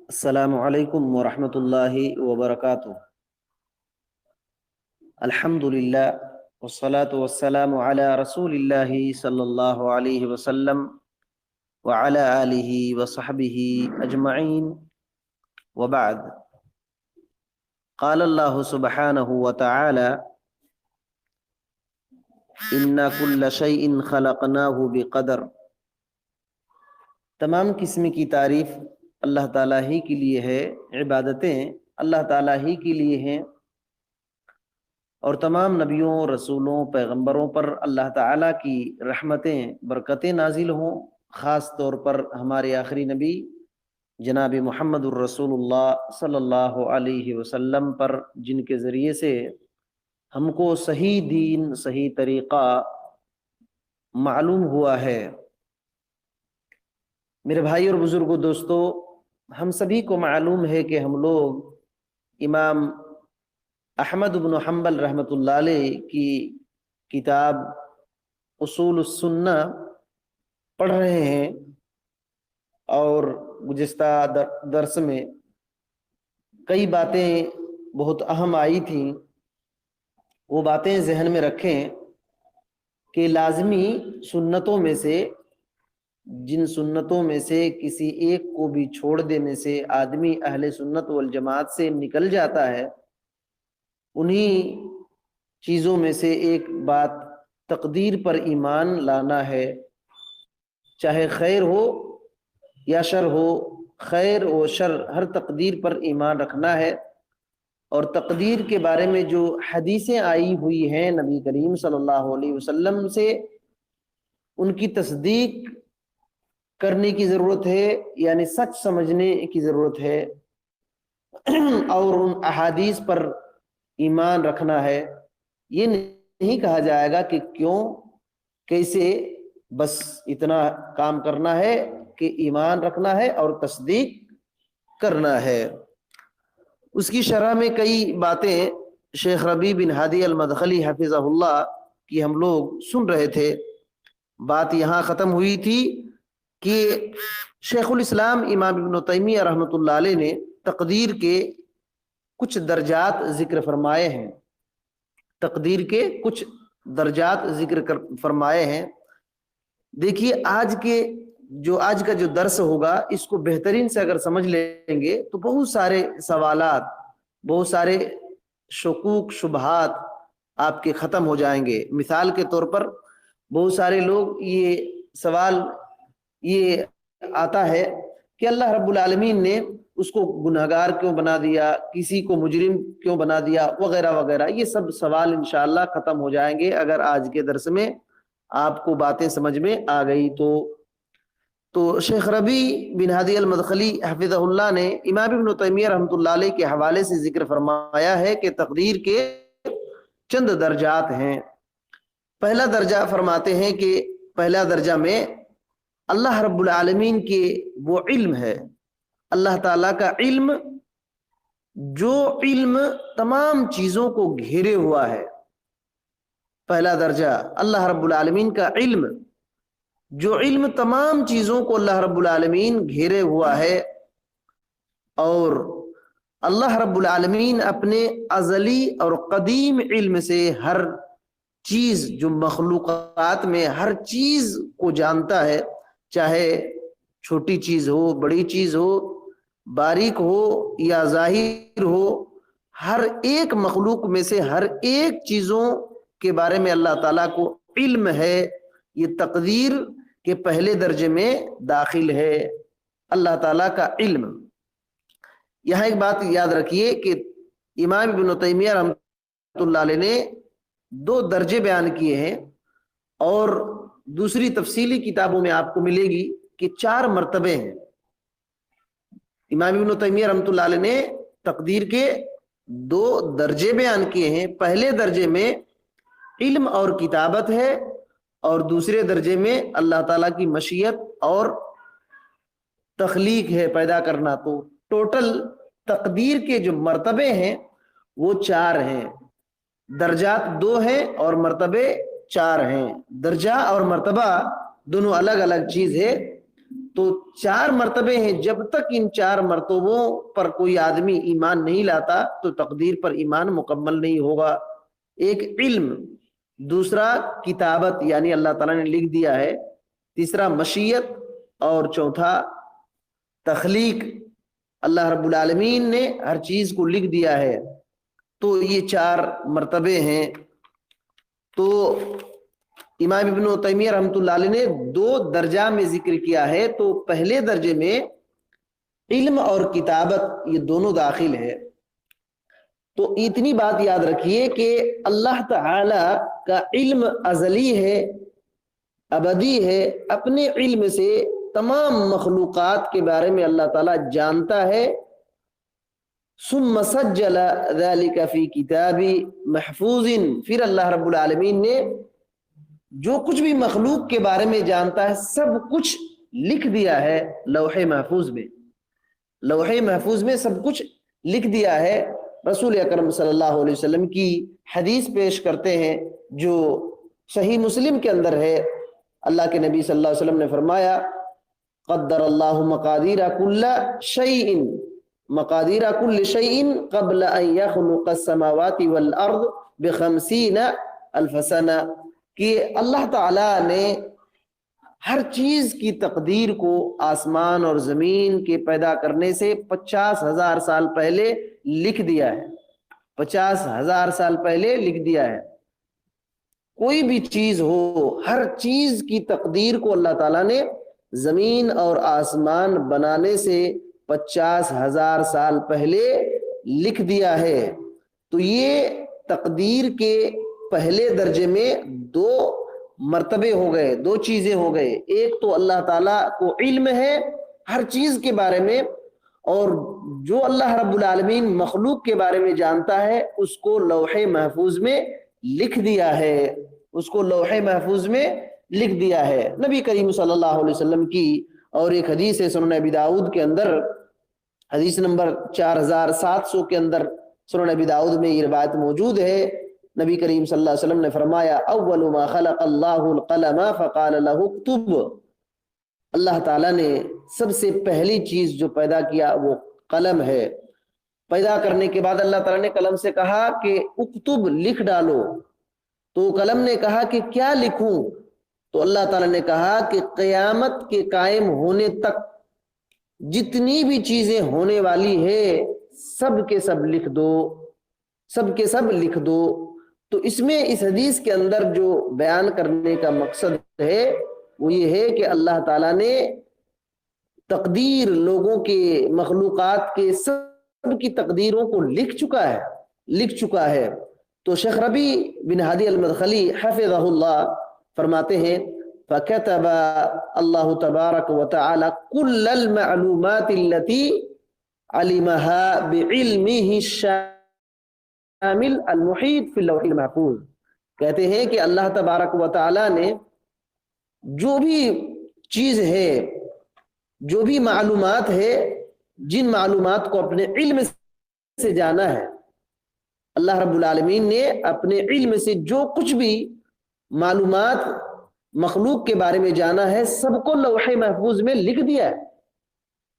السلام علیکم ورحمۃ اللہ وبرکاتہ۔ الحمد للہ والصلاة والسلام علی رسول اللہ صلی اللہ علیہ وسلم وعلی آلہ وصحبہ اجمعین وبعد۔ قال اللہ سبحانہ وتعالی ان کل شیء خلقناہ بقدر۔ تمام قسم کی تعریف اللہ تعالیٰ ہی کے لیے ہے، عبادتیں اللہ تعالیٰ ہی کے لیے ہیں، اور تمام نبیوں، رسولوں، پیغمبروں پر اللہ تعالیٰ کی رحمتیں، برکتیں نازل ہوں، خاص طور پر ہمارے آخری نبی جناب محمد الرسول اللہ صلی اللہ علیہ وسلم پر، جن کے ذریعے سے ہم کو صحیح دین، صحیح طریقہ معلوم ہوا ہے۔ میرے بھائی اور بزرگوں، دوستو، ہم سبھی کو معلوم ہے کہ ہم لوگ امام احمد بن حنبل رحمۃ اللہ علیہ کی کتاب اصول السنہ پڑھ رہے ہیں، اور گزشتہ درس میں کئی باتیں بہت اہم آئی تھیں۔ وہ باتیں ذہن میں رکھیں کہ لازمی سنتوں میں سے، جن سنتوں میں سے کسی ایک کو بھی چھوڑ دینے سے آدمی اہل سنت والجماعت سے نکل جاتا ہے، انہی چیزوں میں سے ایک بات تقدیر پر ایمان لانا ہے، چاہے خیر ہو یا شر ہو، خیر و شر ہر تقدیر پر ایمان رکھنا ہے۔ اور تقدیر کے بارے میں جو حدیثیں آئی ہوئی ہیں نبی کریم صلی اللہ علیہ وسلم سے، ان کی تصدیق کرنے کی ضرورت ہے، یعنی سچ سمجھنے کی ضرورت ہے، اور ان احادیث پر ایمان رکھنا ہے۔ یہ نہیں کہا جائے گا کہ کیوں، کیسے، بس اتنا کام کرنا ہے کہ ایمان رکھنا ہے اور تصدیق کرنا ہے۔ اس کی شرح میں کئی باتیں شیخ ربیع بن ہادی المدخلی حفظہ اللہ کی ہم لوگ سن رہے تھے۔ بات یہاں ختم ہوئی تھی کہ شیخ الاسلام امام ابن تیمیہ رحمۃ اللہ علیہ نے تقدیر کے کچھ درجات ذکر فرمائے ہیں، تقدیر کے کچھ درجات ذکر فرمائے ہیں۔ دیکھیے، آج کا جو درس ہوگا، اس کو بہترین سے اگر سمجھ لیں گے تو بہت سارے سوالات، بہت سارے شکوک شبہات آپ کے ختم ہو جائیں گے۔ مثال کے طور پر بہت سارے لوگ یہ سوال یہ آتا ہے کہ اللہ رب العالمین نے اس کو گنہگار کیوں بنا دیا، کسی کو مجرم کیوں بنا دیا، وغیرہ وغیرہ۔ یہ سب سوال انشاءاللہ ختم ہو جائیں گے اگر آج کے درس میں آپ کو باتیں سمجھ میں آ گئی تو شیخ ربیع بن ہادی المدخلی حفظہ اللہ نے امام ابن تیمیہ رحمۃ اللہ علیہ کے حوالے سے ذکر فرمایا ہے کہ تقدیر کے چند درجات ہیں۔ پہلا درجہ فرماتے ہیں کہ پہلا درجہ میں اللہ رب العالمین کے وہ علم ہے، اللہ تعالیٰ کا علم، جو علم تمام چیزوں کو گھیرے ہوا ہے۔ پہلا درجہ اللہ رب العالمین کا علم، جو علم تمام چیزوں کو اللہ رب العالمین گھیرے ہوا ہے، اور اللہ رب العالمین اپنے ازلی اور قدیم علم سے ہر چیز، جو مخلوقات میں ہر چیز کو جانتا ہے، چاہے چھوٹی چیز ہو، بڑی چیز ہو، باریک ہو یا ظاہر ہو، ہر ایک مخلوق میں سے ہر ایک چیزوں کے بارے میں اللہ تعالیٰ کو علم ہے۔ یہ تقدیر کے پہلے درجے میں داخل ہے، اللہ تعالیٰ کا علم۔ یہاں ایک بات یاد رکھیے کہ امام ابن تیمیہ رحمۃ اللہ علیہ نے 2 درجے بیان کیے ہیں، اور دوسری تفصیلی کتابوں میں آپ کو ملے گی کہ 4 مرتبے ہیں۔ امام ابن تیمیہ رحمۃ اللہ علیہ نے تقدیر کے 2 درجے بیان کیے ہیں۔ پہلے درجے میں علم اور کتابت ہے، اور دوسرے درجے میں اللہ تعالیٰ کی مشیت اور تخلیق ہے، پیدا کرنا۔ تو ٹوٹل تقدیر کے جو مرتبے ہیں وہ 4 ہیں، درجات 2 ہیں اور مرتبے 4 ہیں۔ درجہ اور مرتبہ دونوں الگ الگ چیز ہے۔ تو 4 مرتبے ہیں، جب تک ان 4 مرتبوں پر کوئی آدمی ایمان نہیں لاتا تو تقدیر پر ایمان مکمل نہیں ہوگا۔ ایک علم، دوسرا کتابت یعنی اللہ تعالیٰ نے لکھ دیا ہے، تیسرا مشیت، اور چوتھا تخلیق، اللہ رب العالمین نے ہر چیز کو لکھ دیا ہے۔ تو یہ 4 مرتبے ہیں۔ تو امام ابن تیمیہ رحمۃ اللہ علیہ نے 2 درجہ میں ذکر کیا ہے۔ تو پہلے درجے میں علم اور کتابت یہ دونوں داخل ہے۔ تو اتنی بات یاد رکھیے کہ اللہ تعالی کا علم ازلی ہے، ابدی ہے، اپنے علم سے تمام مخلوقات کے بارے میں اللہ تعالیٰ جانتا ہے۔ ثم سجل ذلك فی کتاب محفوظ، پھر اللہ رب العالمین نے جو کچھ بھی مخلوق کے بارے میں جانتا ہے سب کچھ لکھ دیا ہے لوح محفوظ میں۔ لوح محفوظ میں سب کچھ لکھ دیا ہے۔ رسول اکرم صلی اللہ علیہ وسلم کی حدیث پیش کرتے ہیں جو صحیح مسلم کے اندر ہے۔ اللہ کے نبی صلی اللہ علیہ وسلم نے فرمایا قدر اللہ مقادیر کل شیء، مقادیر کل شیء قبل ان یخلق السماوات والارض ب50 الف سنہ، کہ اللہ تعالی نے ہر چیز کی تقدیر کو آسمان اور زمین کے پیدا کرنے سے 50,000 سال پہلے لکھ دیا ہے۔ 50,000 سال پہلے لکھ دیا ہے۔ کوئی بھی چیز ہو، ہر چیز کی تقدیر کو اللہ تعالیٰ نے زمین اور آسمان بنانے سے 50,000 سال پہلے لکھ دیا ہے۔ تو یہ تقدیر کے پہلے درجے میں 2 مرتبے ہو گئے، 2 چیزیں ہو گئے۔ ایک تو اللہ تعالیٰ کو علم ہے ہر چیز کے بارے میں، اور جو اللہ رب العالمین مخلوق کے بارے میں جانتا ہے اس کو لوح محفوظ میں لکھ دیا ہے، اس کو لوح محفوظ میں لکھ دیا ہے۔ نبی کریم صلی اللہ علیہ وسلم کی اور ایک حدیث ہے سنن ابی داؤد کے اندر، حدیث نمبر 4700 کے اندر سنن ابی داؤد میں یہ روایت موجود ہے۔ نبی کریم صلی اللہ علیہ وسلم نے فرمایا اول ما خلق اللہ القلم فقال له اکتب، اللہ تعالیٰ نے سب سے پہلی چیز جو پیدا کیا وہ قلم ہے۔ پیدا کرنے کے بعد اللہ تعالیٰ نے قلم سے کہا کہ اکتب، لکھ ڈالو۔ تو قلم نے کہا کہ کیا لکھوں؟ تو اللہ تعالیٰ نے کہا کہ قیامت کے قائم ہونے تک جتنی بھی چیزیں ہونے والی ہے سب کے سب لکھ دو، سب کے سب لکھ دو۔ تو اس میں اس حدیث کے اندر جو بیان کرنے کا مقصد ہے وہ یہ ہے کہ اللہ تعالیٰ نے تقدیر، لوگوں کے، مخلوقات کے سب کی تقدیروں کو لکھ چکا ہے۔ تو شیخ ربیع بن ہادی المدخلی حفظہ اللہ فرماتے ہیں فَكَتَبَ اللَّهُ تَبَارَكَ وَتَعَالَى كُلَّ الْمَعْلُومَاتِ الَّتِي عَلِمَهَا بِعِلْمِهِ الشَّامِلِ الْمُحِيطِ فِي اللَّوْحِ الْمَحْفُوظ، کہتے ہیں کہ اللہ تبارک و تعالی نے جو بھی چیز ہے، جو بھی معلومات ہے، جن معلومات کو اپنے علم سے جانا ہے، اللہ رب العالمین نے اپنے علم سے جو کچھ بھی معلومات مخلوق کے بارے میں جانا ہے سب کو لوح محفوظ میں لکھ دیا ہے۔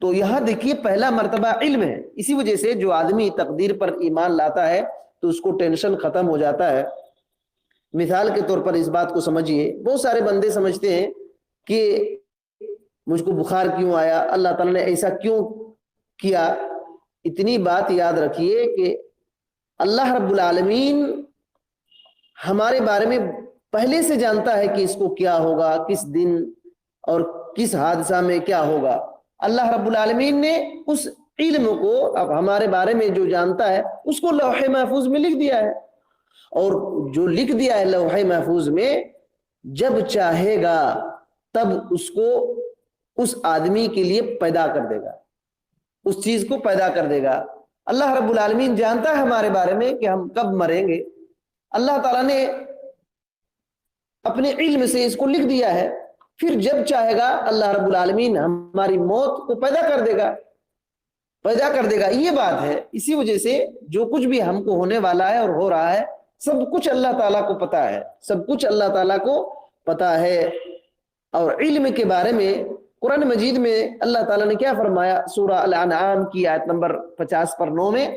تو یہاں دیکھیے پہلا مرتبہ علم ہے، اسی وجہ سے جو آدمی تقدیر پر ایمان لاتا ہے تو اس کو ٹینشن ختم ہو جاتا ہے۔ مثال کے طور پر اس بات کو سمجھیے، بہت سارے بندے سمجھتے ہیں کہ مجھ کو بخار کیوں آیا، اللہ تعالیٰ نے ایسا کیوں کیا۔ اتنی بات یاد رکھیے کہ اللہ رب العالمین ہمارے بارے میں پہلے سے جانتا ہے کہ اس کو کیا ہوگا، کس دن اور کس حادثہ میں کیا ہوگا۔ اللہ رب العالمین نے اس علم کو، اب ہمارے بارے میں جو جانتا ہے اس کو لوح محفوظ میں لکھ دیا ہے، اور جو لکھ دیا ہے لوح محفوظ میں جب چاہے گا تب اس کو اس آدمی کے لیے پیدا کر دے گا، اس چیز کو پیدا کر دے گا۔ اللہ رب العالمین جانتا ہے ہمارے بارے میں کہ ہم کب مریں گے، اللہ تعالیٰ نے اپنے علم سے اس کو لکھ دیا ہے، پھر جب چاہے گا اللہ رب العالمین ہماری موت کو پیدا کر دے گا، یہ بات ہے۔ اسی وجہ سے جو کچھ بھی ہم کو ہونے والا ہے اور ہو رہا ہے سب کچھ اللہ تعالیٰ کو پتا ہے، سب کچھ اللہ تعالیٰ کو پتا ہے۔ اور علم کے بارے میں قرآن مجید میں اللہ تعالیٰ نے کیا فرمایا؟ سورہ الانعام کی آیت نمبر 50 پر 9 میں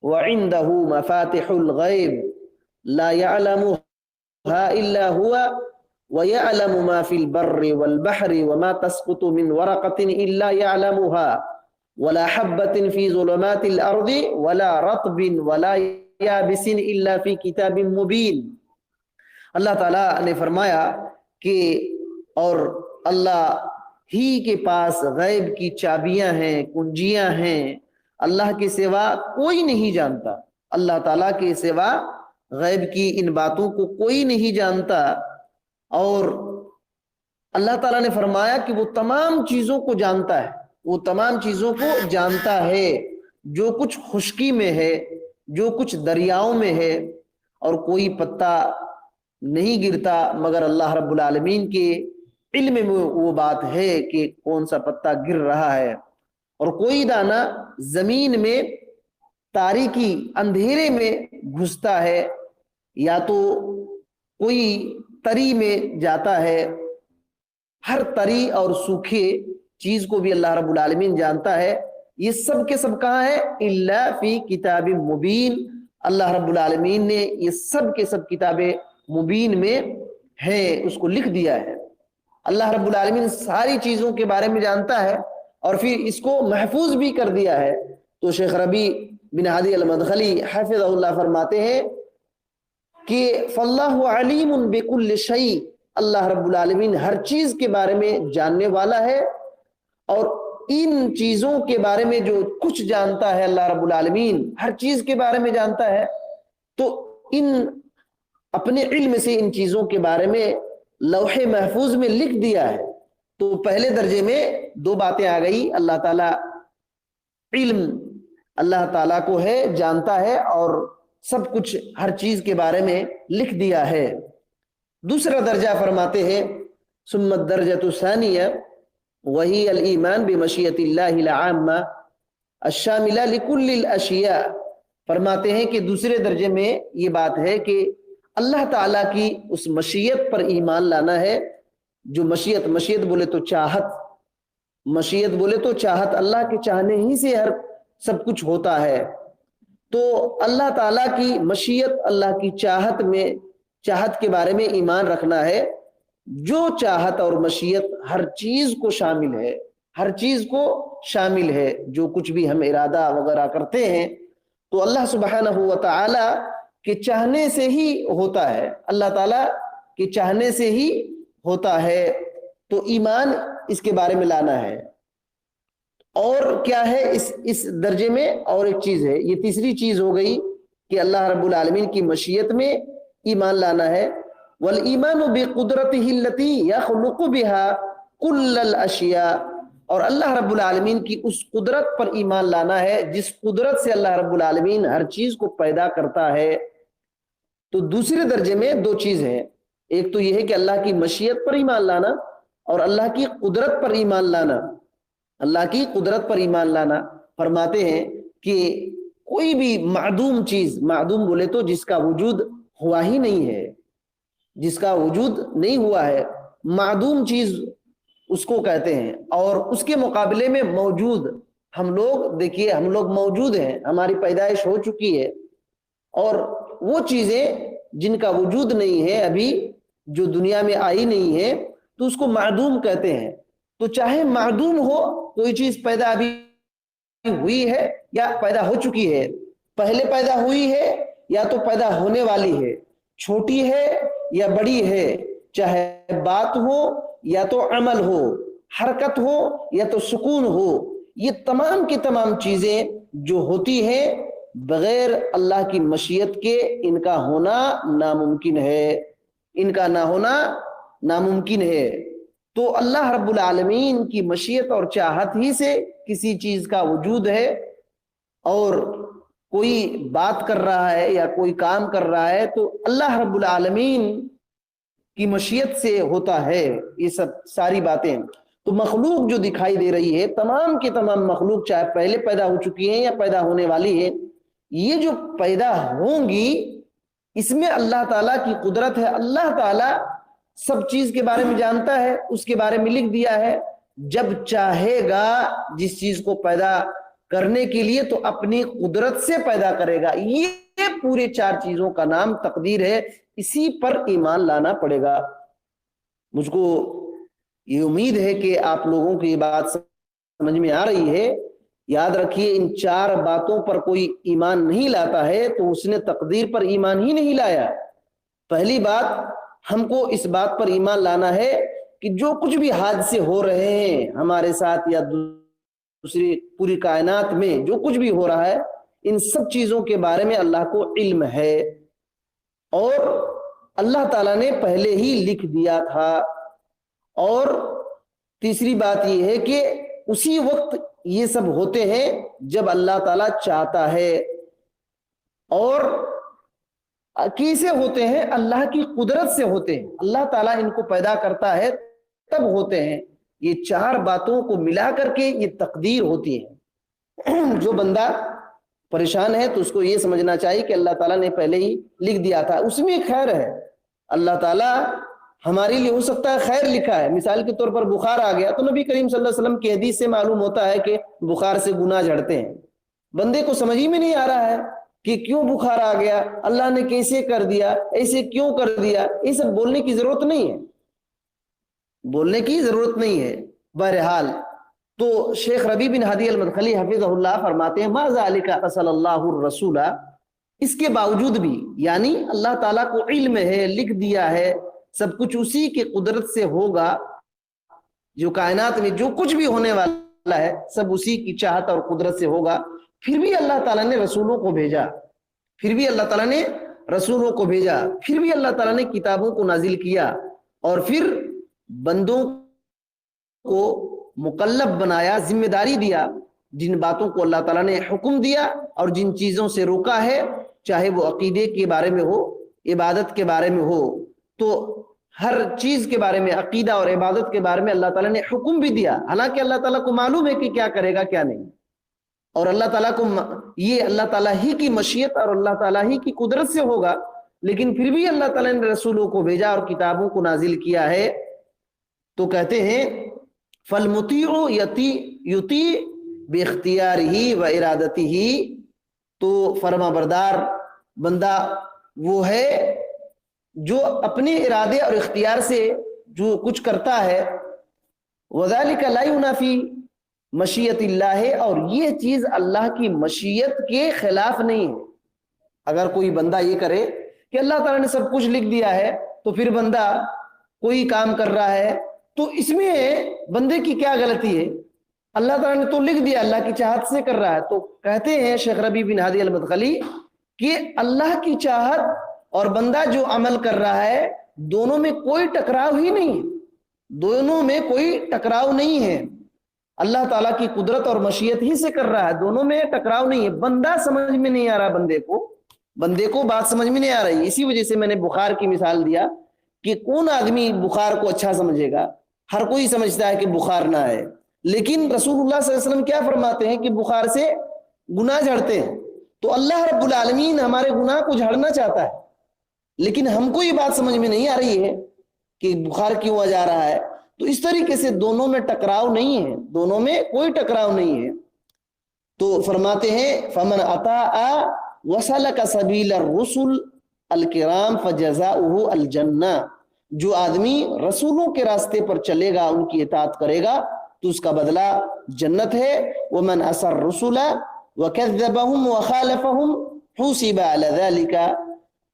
وَعِندَهُ مَفَاتِحُ الْغَيْبِ لَا يَعْلَمُهَا إِلَّا هُوَ وَيَعْلَمُ مَا فِي الْبَرِّ وَالْبَحْرِ وَمَا تَسْقُطُ مِنْ وَرَقَةٍ إِلَّا يَعْلَمُهَا وَلَا حَبَّةٍ فِي ظُلُمَاتِ الْأَرْضِ وَلَا رَطْبٍ وَلَا يَابِسٍ إِلَّا فِي كِتَابٍ مُبِينٍ۔ اللہ تعالیٰ نے فرمایا کہ اور اللہ ہی کے پاس غیب کی چابیاں ہیں، کنجیاں ہیں، اللہ کے سوا کوئی نہیں جانتا، اللہ تعالیٰ کے سوا غیب کی ان باتوں کو کوئی نہیں جانتا۔ اور اللہ تعالیٰ نے فرمایا کہ وہ تمام چیزوں کو جانتا ہے، وہ تمام چیزوں کو جانتا ہے، جو کچھ خشکی میں ہے، جو کچھ دریاؤں میں ہے، اور کوئی پتا نہیں گرتا مگر اللہ رب العالمین کے علم میں وہ بات ہے کہ کون سا پتا گر رہا ہے، اور کوئی دانہ زمین میں تاریکی اندھیرے میں گھستا ہے، یا تو کوئی تری میں جاتا ہے، ہر تری اور سوکھے چیز کو بھی اللہ رب العالمین جانتا ہے۔ یہ سب کے سب کہاں ہے؟ الا فی کتاب مبین، اللہ رب العالمین نے یہ سب کے سب کتاب مبین میں ہے، اس کو لکھ دیا ہے۔ اللہ رب العالمین ساری چیزوں کے بارے میں جانتا ہے اور پھر اس کو محفوظ بھی کر دیا ہے۔ تو شیخ ربیع بن ہادی المدخلی حفظہ اللہ فرماتے ہیں کہ فاللہ علیم بکل شیء، اللہ رب العالمین ہر چیز کے بارے میں جاننے والا ہے، اور ان چیزوں کے بارے میں جو کچھ جانتا ہے اللہ رب العالمین ہر چیز کے بارے میں جانتا ہے، تو ان اپنے علم سے ان چیزوں کے بارے میں لوح محفوظ میں لکھ دیا ہے۔ تو پہلے درجے میں دو باتیں آ گئی، اللہ تعالیٰ علم اللہ تعالیٰ کو ہے، جانتا ہے، اور سب کچھ ہر چیز کے بارے میں لکھ دیا ہے۔ دوسرا درجہ فرماتے ہیں ثم الدرجۃ الثانیہ وہی الایمان بمشیۃ اللہ العامہ الشاملہ لکل الاشیاء، فرماتے ہیں کہ دوسرے درجے میں یہ بات ہے کہ اللہ تعالیٰ کی اس مشیت پر ایمان لانا ہے، جو مشیت بولے تو چاہت، مشیت بولے تو چاہت، اللہ کے چاہنے ہی سے ہر سب کچھ ہوتا ہے۔ تو اللہ تعالیٰ کی مشیت، اللہ کی چاہت میں، چاہت کے بارے میں ایمان رکھنا ہے، جو چاہت اور مشیت ہر چیز کو شامل ہے، ہر چیز کو شامل ہے، جو کچھ بھی ہم ارادہ وغیرہ کرتے ہیں تو اللہ سبحانہ و تعالی کے چاہنے سے ہی ہوتا ہے، اللہ تعالیٰ کے چاہنے سے ہی ہوتا ہے۔ تو ایمان اس کے بارے میں لانا ہے۔ اور کیا ہے اس درجے میں؟ اور ایک چیز ہے، یہ تیسری چیز ہو گئی کہ اللہ رب العالمین کی مشیت میں ایمان لانا ہے۔ والایمان بقدرته التي يخلق بها كل الاشیاء، اور اللہ رب العالمین کی اس قدرت پر ایمان لانا ہے جس قدرت سے اللہ رب العالمین ہر چیز کو پیدا کرتا ہے۔ تو دوسرے درجے میں دو چیز ہیں، ایک تو یہ ہے کہ اللہ کی مشیت پر ایمان لانا، اور اللہ کی قدرت پر ایمان لانا، اللہ کی قدرت پر ایمان لانا۔ فرماتے ہیں کہ کوئی بھی معدوم چیز، معدوم بولے تو جس کا وجود ہوا ہی نہیں ہے، جس کا وجود نہیں ہوا ہے، معدوم چیز اس کو کہتے ہیں، اور اس کے مقابلے میں موجود، ہم لوگ دیکھیے، ہم لوگ موجود ہیں، ہماری پیدائش ہو چکی ہے، اور وہ چیزیں جن کا وجود نہیں ہے، ابھی جو دنیا میں آئی نہیں ہے، تو اس کو معدوم کہتے ہیں۔ تو چاہے معدوم ہو، کوئی چیز پیدا ابھی ہوئی ہے یا پیدا ہو چکی ہے، پہلے پیدا ہوئی ہے یا تو پیدا ہونے والی ہے، چھوٹی ہے یا بڑی ہے، چاہے بات ہو یا تو عمل ہو، حرکت ہو یا تو سکون ہو، یہ تمام کی تمام چیزیں جو ہوتی ہیں بغیر اللہ کی مشیت کے، ان کا ہونا ناممکن ہے، ان کا نہ ہونا ناممکن ہے۔ تو اللہ رب العالمین کی مشیت اور چاہت ہی سے کسی چیز کا وجود ہے، اور کوئی بات کر رہا ہے یا کوئی کام کر رہا ہے تو اللہ رب العالمین کی مشیت سے ہوتا ہے۔ یہ سب ساری باتیں، تو مخلوق جو دکھائی دے رہی ہے، تمام کی تمام مخلوق چاہے پہلے پیدا ہو چکی ہیں یا پیدا ہونے والی ہے، یہ جو پیدا ہوں گی اس میں اللہ تعالیٰ کی قدرت ہے۔ اللہ تعالیٰ سب چیز کے بارے میں جانتا ہے، اس کے بارے میں لکھ دیا ہے، جب چاہے گا جس چیز کو پیدا کرنے کے لیے تو اپنی قدرت سے پیدا کرے گا. یہ پورے 4 چیزوں کا نام تقدیر ہے. اسی پر ایمان لانا پڑے گا. مجھ کو یہ امید ہے کہ آپ لوگوں کی یہ بات سمجھ میں آ رہی ہے. یاد رکھیے ان 4 باتوں پر کوئی ایمان نہیں لاتا ہے تو اس نے تقدیر پر ایمان ہی نہیں لایا. پہلی بات ہم کو اس بات پر ایمان لانا ہے کہ جو کچھ بھی حادثے ہو رہے ہیں ہمارے ساتھ یا دوسری پوری کائنات میں جو کچھ بھی ہو رہا ہے ان سب چیزوں کے بارے میں اللہ کو علم ہے اور اللہ تعالیٰ نے پہلے ہی لکھ دیا تھا. اور تیسری بات یہ ہے کہ اسی وقت یہ سب ہوتے ہیں جب اللہ تعالیٰ چاہتا ہے. اور کیسے ہوتے ہیں؟ اللہ کی قدرت سے ہوتے ہیں. اللہ تعالیٰ ان کو پیدا کرتا ہے تب ہوتے ہیں. یہ 4 باتوں کو ملا کر کے یہ تقدیر ہوتی ہے. جو بندہ پریشان ہے تو اس کو یہ سمجھنا چاہیے کہ اللہ تعالیٰ نے پہلے ہی لکھ دیا تھا. اس میں خیر ہے. اللہ تعالیٰ ہمارے لیے ہو سکتا ہے خیر لکھا ہے. مثال کے طور پر بخار آ گیا تو نبی کریم صلی اللہ علیہ وسلم کی حدیث سے معلوم ہوتا ہے کہ بخار سے گناہ جھڑتے ہیں. بندے کو سمجھ ہی میں نہیں آ رہا ہے کہ کیوں بخار آ گیا, اللہ نے کیسے کر دیا, ایسے کیوں کر دیا. یہ سب بولنے کی ضرورت نہیں ہے, بولنے کی ضرورت نہیں ہے. بہرحال تو شیخ ربیع بن ہادی المدخلی حفظہ اللہ فرماتے ہیں ما ذالک صلی اللہ الرسول, اس کے باوجود بھی یعنی اللہ تعالیٰ کو علم ہے, لکھ دیا ہے, سب کچھ اسی کی قدرت سے ہوگا. جو کائنات میں جو کچھ بھی ہونے والا ہے سب اسی کی چاہت اور قدرت سے ہوگا. پھر بھی اللہ تعالیٰ نے رسولوں کو بھیجا, پھر بھی اللہ تعالیٰ نے رسولوں کو بھیجا, پھر بھی اللہ تعالیٰ نے کتابوں کو نازل کیا اور پھر بندوں کو مکلف بنایا, ذمہ داری دیا. جن باتوں کو اللہ تعالیٰ نے حکم دیا اور جن چیزوں سے روکا ہے, چاہے وہ عقیدے کے بارے میں ہو, عبادت کے بارے میں ہو, تو ہر چیز کے بارے میں, عقیدہ اور عبادت کے بارے میں اللہ تعالیٰ نے حکم بھی دیا. حالانکہ اللہ تعالیٰ کو معلوم ہے کہ کیا کرے گا کیا نہیں, اور اللہ تعالیٰ کو یہ اللہ تعالیٰ ہی کی مشیت اور اللہ تعالیٰ ہی کی قدرت سے ہوگا. لیکن پھر بھی اللہ تعالیٰ نے رسولوں کو بھیجا اور کتابوں کو نازل کیا ہے. تو کہتے ہیں فَالْمُطِيعُ يُطِيعُ بِاخْتِيَارِهِ وَإِرَادَتِهِ, تو فرما بردار بندہ وہ ہے جو اپنے ارادے اور اختیار سے جو کچھ کرتا ہے. وَذَلِكَ لَا يُنَافِي مشیت اللہ, اور یہ چیز اللہ کی مشیت کے خلاف نہیں ہے. اگر کوئی بندہ یہ کرے کہ اللہ تعالیٰ نے سب کچھ لکھ دیا ہے تو پھر بندہ کوئی کام کر رہا ہے تو اس میں بندے کی کیا غلطی ہے؟ اللہ تعالیٰ نے تو لکھ دیا, اللہ کی چاہت سے کر رہا ہے. تو کہتے ہیں شیخ ربیع بن ہادی المدخلی کہ اللہ کی چاہت اور بندہ جو عمل کر رہا ہے دونوں میں کوئی ٹکراؤ ہی نہیں ہے, دونوں میں کوئی ٹکراؤ نہیں ہے. اللہ تعالیٰ کی قدرت اور مشیت ہی سے کر رہا ہے, دونوں میں ٹکراؤ نہیں ہے. بندہ سمجھ میں نہیں آ رہا, بندے کو بات سمجھ میں نہیں آ رہی. اسی وجہ سے میں نے بخار کی مثال دیا کہ کون آدمی بخار کو اچھا سمجھے گا؟ ہر کوئی سمجھتا ہے کہ بخار نہ ہے, لیکن رسول اللہ صلی اللہ علیہ وسلم کیا فرماتے ہیں کہ بخار سے گناہ جھڑتے ہیں. تو اللہ رب العالمین ہمارے گناہ کو جھڑنا چاہتا ہے, لیکن ہم کو یہ بات سمجھ میں نہیں آ رہی ہے کہ بخار کیوں آ جا رہا ہے. تو اس طریقے سے دونوں میں ٹکراؤ نہیں ہے, دونوں میں کوئی ٹکراؤ نہیں ہے. تو فرماتے ہیں فمن اطاع وسلک سبیل الرسل الکرام فجزاؤہ الجنہ, جو آدمی رسولوں کے راستے پر چلے گا, ان کی اطاعت کرے گا تو اس کا بدلہ جنت ہے. ومن عصى الرسل وكذبهم وخالفهم حُوسِبَ على ذلك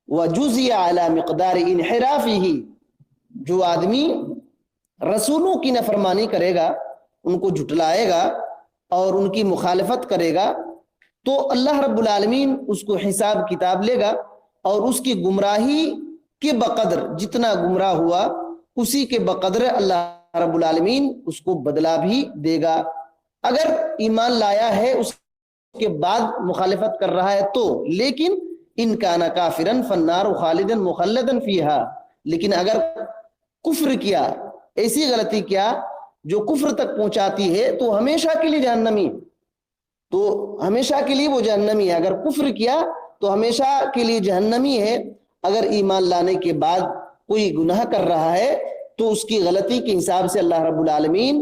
وجزي على مقدار انحرافه, جو آدمی رسولوں کی نافرمانی کرے گا, ان کو جھٹلائے گا اور ان کی مخالفت کرے گا تو اللہ رب العالمین اس کو حساب کتاب لے گا اور اس کی گمراہی کے بقدر, جتنا گمراہ ہوا اسی کے بقدر اللہ رب العالمین اس کو بدلہ بھی دے گا. اگر ایمان لایا ہے اس کے بعد مخالفت کر رہا ہے تو, لیکن ان کان کافرا فالنار خالدا مخلدا فیہا, لیکن اگر کفر کیا, ایسی غلطی کیا جو کفر تک پہنچاتی ہے تو ہمیشہ کے لیے جہنمی, تو ہمیشہ کے لیے وہ جہنمی ہے. اگر کفر کیا تو ہمیشہ کے لیے جہنمی ہے. اگر ایمان لانے کے بعد کوئی گناہ کر رہا ہے تو اس کی غلطی کے حساب سے اللہ رب العالمین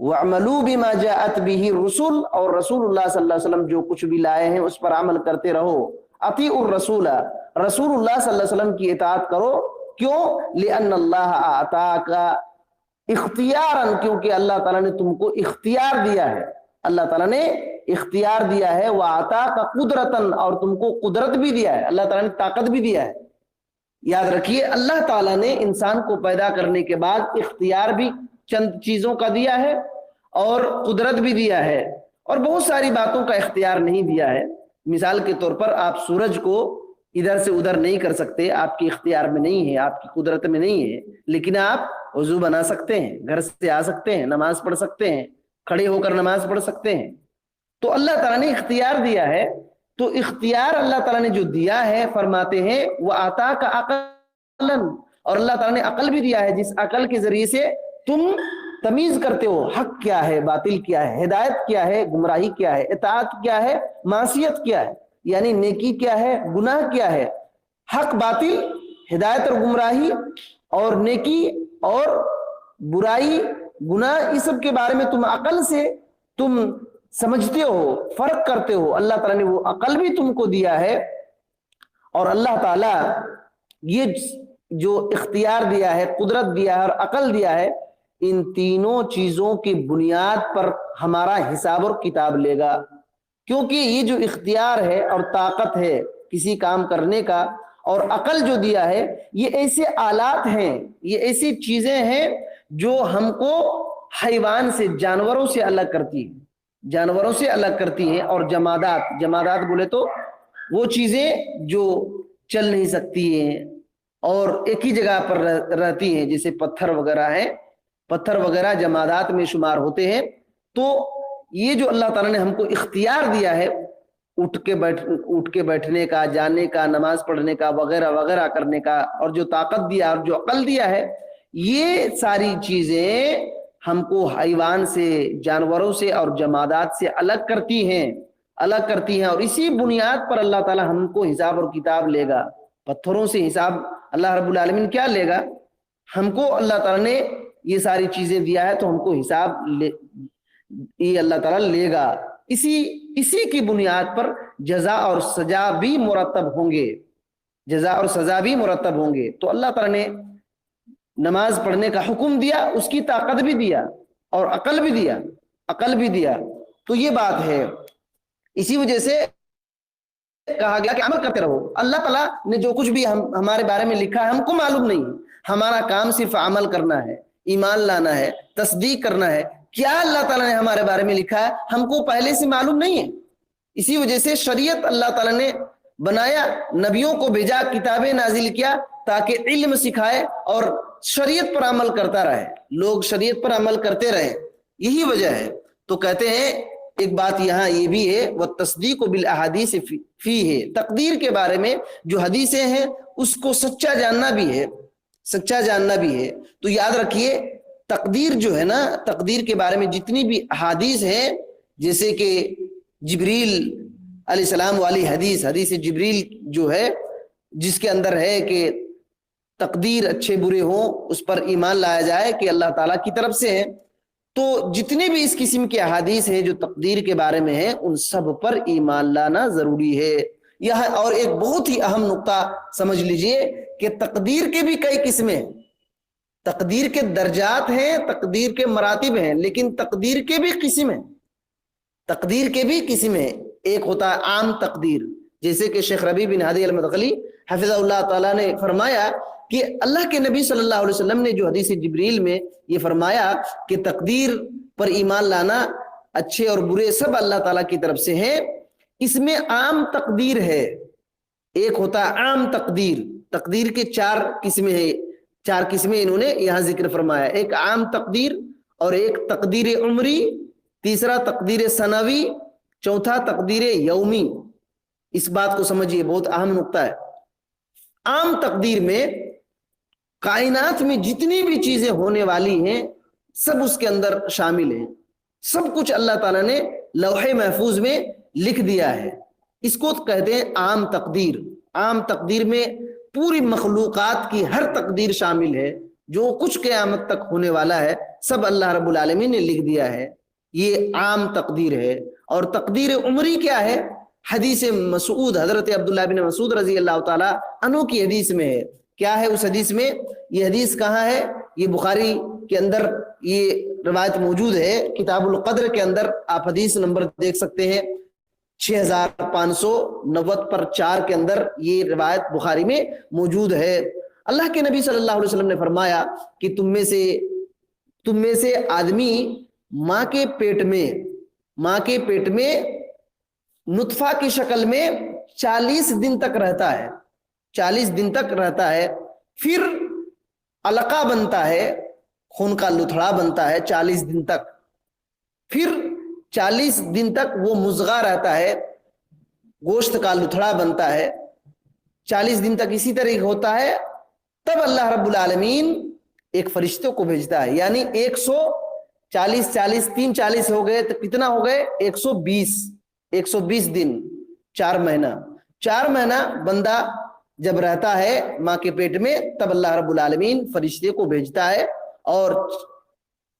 وَعْمَلُوا بِمَا جَاءَتْ بِهِ الرُّسُلُ، اور رسول اللہ صلی اللہ علیہ وسلم جو کچھ بھی لائے ہیں اس پر عمل کرتے رہو. اطیعوا الرسول، رسول اللہ صلی اللہ علیہ وسلم کی اطاعت کرو. کیوں؟ لِأَنَّ اللَّهَ أَعْطَاكَ اختیاراً، کیونکہ اللہ تعالیٰ نے تم کو اختیار دیا ہے. اللہ تعالیٰ نے اختیار دیا ہے. وَأَعْطَاكَ قُدْرَةً، اور تم کو قدرت بھی دیا ہے. اللہ تعالیٰ نے طاقت بھی دیا ہے. یاد رکھیے اللہ تعالیٰ نے انسان کو پیدا کرنے کے بعد اختیار بھی چند چیزوں کا دیا ہے اور قدرت بھی دیا ہے، اور بہت ساری باتوں کا اختیار نہیں دیا ہے. مثال کے طور پر آپ سورج کو ادھر سے ادھر نہیں کر سکتے، آپ کی اختیار میں نہیں ہے، آپ کی قدرت میں نہیں ہے، لیکن آپ وضو بنا سکتے ہیں، گھر سے آ سکتے ہیں، نماز پڑھ سکتے ہیں، کھڑے ہو کر نماز پڑھ سکتے ہیں. تو اللہ تعالیٰ نے اختیار دیا ہے. تو اختیار اللہ تعالیٰ نے جو دیا ہے، فرماتے ہیں وَآتَاكَ عَقْلًا، اور اللہ تعالیٰ نے عقل بھی دیا ہے، جس عقل کے ذریعے سے تم تمیز کرتے ہو حق کیا ہے، باطل کیا ہے، ہدایت کیا ہے، گمراہی کیا ہے، اطاعت کیا ہے، معصیت کیا ہے، یعنی نیکی کیا ہے، گناہ کیا ہے. حق باطل، ہدایت اور گمراہی، اور نیکی اور برائی، گناہ، اس سب کے بارے میں تم عقل سے تم سمجھتے ہو، فرق کرتے ہو. اللہ تعالیٰ نے وہ عقل بھی تم کو دیا ہے. اور اللہ تعالیٰ یہ جو اختیار دیا ہے، قدرت دیا ہے اور عقل دیا ہے، ان تینوں چیزوں کی بنیاد پر ہمارا حساب اور کتاب لے گا. کیونکہ یہ جو اختیار ہے اور طاقت ہے کسی کام کرنے کا، اور عقل جو دیا ہے، یہ ایسے آلات ہیں، یہ ایسی چیزیں ہیں جو ہم کو حیوان سے، جانوروں سے الگ کرتی ہیں، جانوروں سے الگ کرتی ہیں. اور جمادات بولے تو وہ چیزیں جو چل نہیں سکتی ہیں اور ایک ہی جگہ پر رہتی ہیں، جیسے پتھر وغیرہ ہیں، پتھر وغیرہ جمادات میں شمار ہوتے ہیں. تو یہ جو اللہ تعالیٰ نے ہم کو اختیار دیا ہے اٹھ کے بیٹھنے کا، جانے کا، نماز پڑھنے کا، وغیرہ وغیرہ کرنے کا، اور جو طاقت دیا اور جو عقل دیا ہے، یہ ساری چیزیں ہم کو حیوان سے، جانوروں سے اور جمادات سے الگ کرتی ہیں. اور اسی بنیاد پر اللہ تعالیٰ ہم کو حساب اور کتاب لے گا. پتھروں سے حساب اللہ رب العالمین کیا لے گا؟ ہم کو اللہ تعالیٰ نے یہ ساری چیزیں دیا ہے، تو ہم کو حساب یہ اللہ تعالیٰ لے گا. اسی کی بنیاد پر جزا اور سزا بھی مرتب ہوں گے، جزا اور سزا بھی مرتب ہوں گے. تو اللہ تعالیٰ نے نماز پڑھنے کا حکم دیا، اس کی طاقت بھی دیا اور عقل بھی دیا. تو یہ بات ہے. اسی وجہ سے کہا گیا کہ عمل کرتے رہو. اللہ تعالیٰ نے جو کچھ بھی ہمارے بارے میں لکھا ہے ہم کو معلوم نہیں، ہمارا کام صرف عمل کرنا ہے، ایمان لانا ہے، تصدیق کرنا ہے. کیا اللہ تعالیٰ نے ہمارے بارے میں لکھا ہے ہم کو پہلے سے معلوم نہیں ہے. اسی وجہ سے شریعت اللہ تعالیٰ نے بنایا، نبیوں کو بھیجا، کتابیں نازل کیا تاکہ علم سکھائے اور شریعت پر عمل کرتا رہے، لوگ شریعت پر عمل کرتے رہے. یہی وجہ ہے. تو کہتے ہیں ایک بات یہاں یہ بھی ہے، وَالتَّصْدِيقُ بِالْأَحَادِيثِ فِيهِ، تقدیر کے بارے میں جو حدیثیں ہیں اس کو سچا جاننا بھی ہے. تو یاد رکھیے تقدیر جو ہے نا، تقدیر کے بارے میں جتنی بھی احادیث ہیں، جیسے کہ جبریل علیہ السلام والی حدیث جبریل جو ہے، جس کے اندر ہے کہ تقدیر اچھے برے ہوں اس پر ایمان لایا جائے کہ اللہ تعالیٰ کی طرف سے ہے. تو جتنے بھی اس قسم کے احادیث ہیں جو تقدیر کے بارے میں ہیں، ان سب پر ایمان لانا ضروری ہے. یہاں اور ایک بہت ہی اہم نقطہ سمجھ لیجئے کہ تقدیر کے بھی کئی قسمیں ہیں، تقدیر کے درجات ہیں، تقدیر کے مراتب ہیں، لیکن تقدیر کے بھی قسم ہیں. ایک ہوتا ہے عام تقدیر، جیسے کہ شیخ ربیع بن ہادی المدخلی حفظہ اللہ تعالیٰ نے فرمایا کہ اللہ کے نبی صلی اللہ علیہ وسلم نے جو حدیث جبریل میں یہ فرمایا کہ تقدیر پر ایمان لانا، اچھے اور برے سب اللہ تعالیٰ کی طرف سے ہیں، اس میں عام تقدیر ہے. ایک ہوتا ہے عام تقدیر کے چار قسمیں انہوں نے یہاں ذکر فرمایا. ایک عام تقدیر، اور ایک تقدیر عمری، تیسرا تقدیر سنوی، چوتھا تقدیر یومی. اس بات کو سمجھیے، بہت اہم نقطہ ہے. عام تقدیر میں کائنات میں جتنی بھی چیزیں ہونے والی ہیں سب اس کے اندر شامل ہیں، سب کچھ اللہ تعالیٰ نے لوح محفوظ میں لکھ دیا ہے. اس کو کہتے ہیں عام تقدیر. عام تقدیر میں پوری مخلوقات کی ہر تقدیر شامل ہے، جو کچھ قیامت تک ہونے والا ہے سب اللہ رب العالمین نے لکھ دیا ہے. یہ عام تقدیر ہے. اور تقدیر عمری کیا ہے؟ حدیث مسعود، حضرت عبداللہ بن مسعود رضی اللہ تعالی عنہ کی حدیث میں ہے. کیا ہے اس حدیث میں؟ یہ حدیث کہاں ہے؟ یہ بخاری کے اندر یہ روایت موجود ہے، کتاب القدر کے اندر. آپ حدیث نمبر دیکھ سکتے ہیں 6590/4 کے اندر یہ روایت بخاری میں موجود ہے. اللہ کے نبی صلی اللہ علیہ وسلم نے فرمایا کہ تم میں سے آدمی ماں کے پیٹ میں نطفہ کی شکل میں 40 دن تک رہتا ہے. 40 دن تک رہتا ہے، پھر علقہ بنتا ہے، خون کا لتھڑا بنتا ہے 40 دن تک، پھر 40 دن تک وہ مضغہ رہتا ہے، گوشت کا لتھڑا بنتا ہے، 40 دن تک اسی طرح ہوتا ہے. تب اللہ رب العالمین ایک فرشتے کو بھیجتا ہے. یعنی 140 3 40 ہو گئے تو کتنا ہو گئے؟ 120 دن، 4 مہینہ بندہ جب رہتا ہے ماں کے پیٹ میں، تب اللہ رب العالمین فرشتے کو بھیجتا ہے اور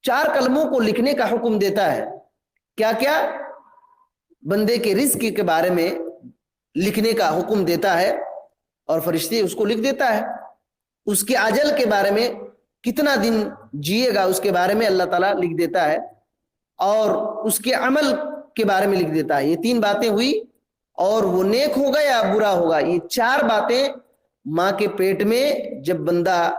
4 کلموں کو لکھنے کا حکم دیتا ہے. کیا؟ بندے کے رزق کے بارے میں لکھنے کا حکم دیتا ہے اور فرشتے اس کو لکھ دیتا ہے. اس کے اجل کے بارے میں، کتنا دن جیے گا اس کے بارے میں اللہ تعالیٰ لکھ دیتا ہے، اور اس کے عمل کے بارے میں لکھ دیتا ہے. یہ 3 باتیں ہوئی. اور وہ نیک ہوگا یا برا ہوگا، یہ 4 باتیں ماں کے پیٹ میں جب بندہ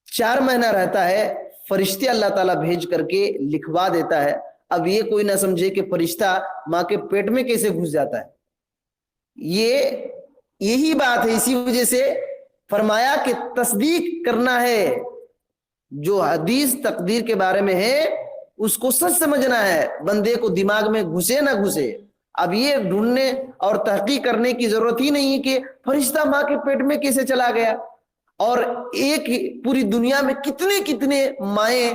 4 مہینہ رہتا ہے فرشتے اللہ تعالیٰ بھیج کر کے لکھوا دیتا ہے. اب یہ کوئی نہ سمجھے کہ فرشتہ ماں کے پیٹ میں کیسے گھس جاتا ہے. یہی بات ہے، اسی وجہ سے فرمایا کہ تصدیق کرنا ہے. جو حدیث تقدیر کے بارے میں ہے اس کو سچ سمجھنا ہے، بندے کو دماغ میں گھسے نہ گھسے. اب یہ ڈھونڈنے اور تحقیق کرنے کی ضرورت ہی نہیں کہ فرشتہ ماں کے پیٹ میں کیسے چلا گیا، اور ایک پوری دنیا میں کتنے مائیں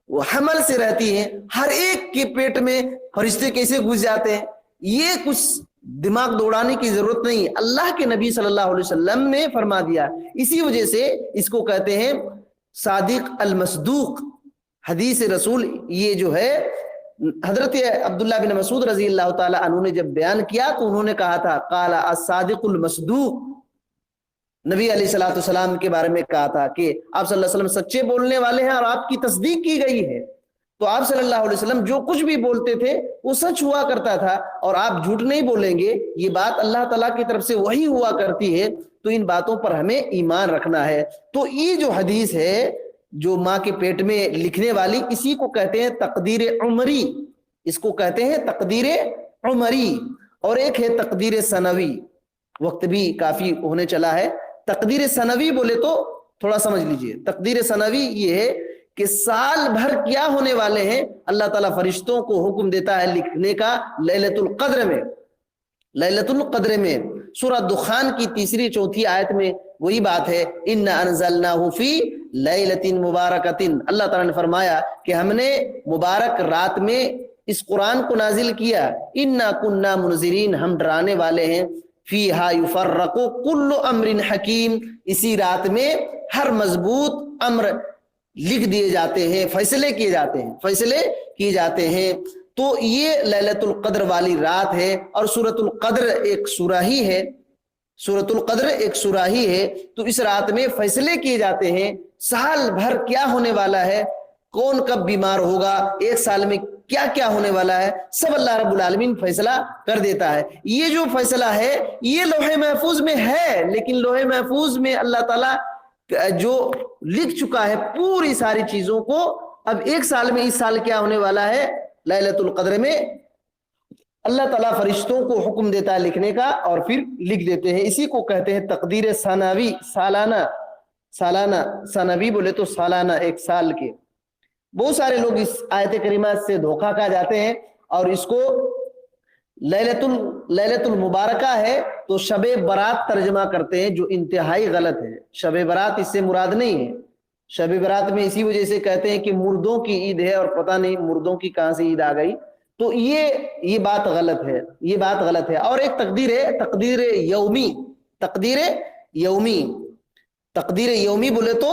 وہ حمل سے رہتی ہیں، ہر ایک کے پیٹ میں فرشتے کیسے گھس جاتے ہیں. یہ کچھ دماغ دوڑانے کی ضرورت نہیں، اللہ کے نبی صلی اللہ علیہ وسلم نے فرما دیا. اسی وجہ سے اس کو کہتے ہیں صادق المصدوق، حدیث رسول. یہ جو ہے حضرت عبداللہ بن مسعود رضی اللہ تعالی عنہ نے جب بیان کیا تو انہوں نے کہا تھا قال الصادق المصدوق. نبی علیہ الصلوۃ والسلام کے بارے میں کہا تھا کہ آپ صلی اللہ علیہ وسلم سچے بولنے والے ہیں اور آپ کی تصدیق کی گئی ہے. تو آپ صلی اللہ علیہ وسلم جو کچھ بھی بولتے تھے وہ سچ ہوا کرتا تھا، اور آپ جھوٹ نہیں بولیں گے. یہ بات اللہ تعالیٰ کی طرف سے وہی ہوا کرتی ہے. تو ان باتوں پر ہمیں ایمان رکھنا ہے. تو یہ جو حدیث ہے جو ماں کے پیٹ میں لکھنے والی، اسی کو کہتے ہیں تقدیر عمری. اس کو کہتے ہیں تقدیر عمری. اور ایک ہے تقدیر سنوی. وقت بھی کافی ہونے چلا ہے. تقدیر سنوی بولے تو تھوڑا سمجھ لیجئے. تقدیر سنوی یہ ہے کہ سال بھر کیا ہونے والے ہیں اللہ تعالیٰ فرشتوں کو حکم دیتا ہے لکھنے کا لیلۃ القدر میں. سورہ دخان کی 3 4 آیت میں وہی بات ہے اِنَّا أَنزَلْنَاهُ فِي لَيْلَةٍ مُبَارَكَةٍ. اللہ تعالیٰ نے فرمایا کہ ہم نے مبارک رات میں اس قرآن کو نازل کیا. اِنَّا كُنَّا مُنذِرِينَ، ہم ڈرانے والے ہیں. فِيهَا يُفَرَّقُ كُلُّ أَمْرٍ حَكِيمٍ، اسی رات میں ہر مضبوط امر لکھ دیے جاتے ہیں، فیصلے کیے جاتے ہیں. تو یہ لیلۃ القدر والی رات ہے. اور سورۃ القدر ایک سورہ ہی ہے. تو اس رات میں فیصلے کیے جاتے ہیں. سال بھر کیا ہونے والا ہے، کون کب بیمار ہوگا، ایک سال میں کیا کیا ہونے والا ہے، سب اللہ رب العالمین فیصلہ کر دیتا ہے. یہ جو فیصلہ ہے یہ لوح محفوظ میں ہے، لیکن لوح محفوظ میں اللہ تعالیٰ جو لکھ چکا ہے پوری ساری چیزوں کو. اب ایک سال میں اس سال کیا ہونے والا ہے لیلۃ القدر میں اللہ تعالیٰ فرشتوں کو حکم دیتا ہے لکھنے کا اور پھر لکھ دیتے ہیں. اسی کو کہتے ہیں تقدیر سنوی. سالانہ سنوی بولے تو سالانہ، ایک سال کے. بہت سارے لوگ اس آیت کریمہ سے دھوکہ کھا جاتے ہیں اور اس کو لیلۃ المبارکہ ہے تو شب برات ترجمہ کرتے ہیں، جو انتہائی غلط ہے. شب برات اس سے مراد نہیں ہے. شب برات میں اسی وجہ سے کہتے ہیں کہ مردوں کی عید ہے، اور پتہ نہیں مردوں کی کہاں سے عید آ گئی. تو یہ بات غلط ہے. اور ایک تقدیر ہے تقدیر یومی. تقدیر یومی بولے تو